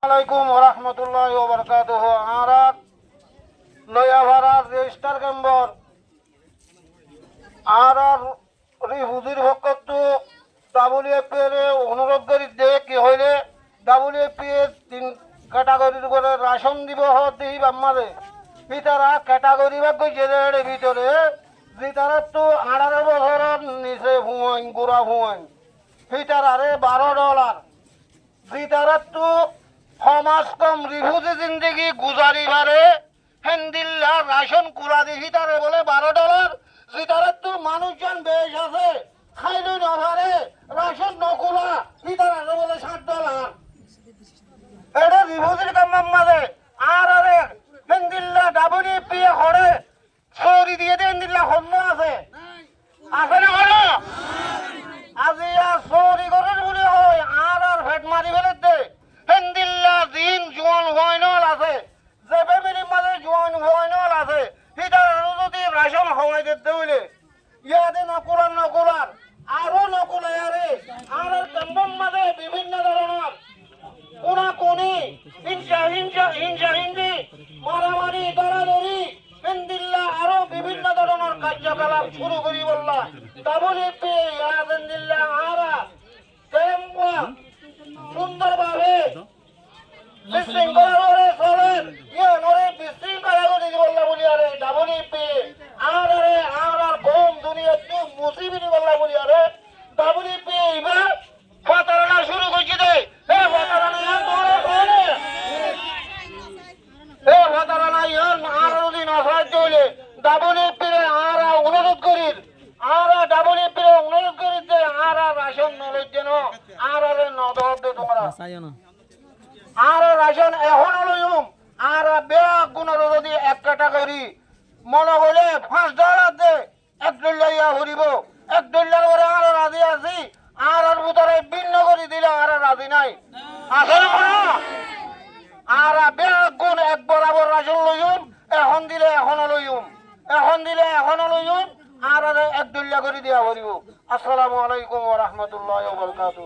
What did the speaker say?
আলাইকুম ওরহমতুল্লাহ ওবরকাতুহ। আমরা নয়াভাড়ার রেজিস্টার কেম্বর আর হুজির ভক্ত ডাব্লিউএফপি এর অনুরোধ করি যে কি হইলে ডাব্লিউএফপি এর 3 ক্যাটাগরির করে রাশন দিব দিই আমারে ভিতরা ক্যাটাগরি ভাগ জেলের ভিতরে ভিতরে তো 18 বছরের নিচে হুঁয়াইন গুড়া হুঁয়াইন ভিতরে $12 ভিতরে তো সমাজ কম রিফিউজি জিন্দগি গুজারিবারে হেন্দিল্লা রাশন কুলা দিহি তারে বলে $12 ভিতরে তো মানুষজন বেশ আছে খাইলে নভারে রাশন নকুলা ভিতরে বলে $7 এটা রিফিউজির কাম মাঝে আর আরে হেন্দিল্লা ডাব্লিউপি হরে ছড়ি দিয়ে দেন দিল্লা হন্য আছে আছে না হলো আজি আর ছড়ি করে বলে হয় আর ভেট মারি ফেলে দে হেন্দিল্লা দিন জোয়ান হয়নল আছে যে ফ্যামিলির মাঝে জোয়ান হয়নল আছে হিটার যদি রাশন হওয়াই দিতে হইলে ইয়াতে নকুলার আরো নকুলাই আরে আর কেম্বন মাঝে বিভিন্ন ধরনের কোনাকুনি হিংসা মারামারি দরাদরি হেন্দিল্লা আরো বিভিন্ন ধরনের কার্যকলাপ শুরু করি বললা ডাব্লিউপি হেন্দিল্লা আরা কেম্বা সুন্দরভাবে বিশৃঙ্খলা করে চলেন বিশৃঙ্খলা করে বললা বলি আরে ডাব্লিউপি আর কম দুনিয়া তো মুসিবিনি বললা বলি আরে ডাব্লিউপি এবার প্রতারণা শুরু করছি দে রাশন এখন লইম আর বেয়া গুণের যদি 1 ক্যাটাগরি মনে হলে $5 দে $1 হরিব $1 করে আর রাজি আছি আর ভিতরে ভিন্ন করে দিলে আর রাজি নাই আসলে আর বেয়া গুণ এক বরাবর রাশন লইম এখন দিলে এখনো লইম আর $1 করে দিয়া হরিব। আসসালামু আলাইকুম ওয়া রাহমাতুল্লাহি ওয়া বারাকাতুহু।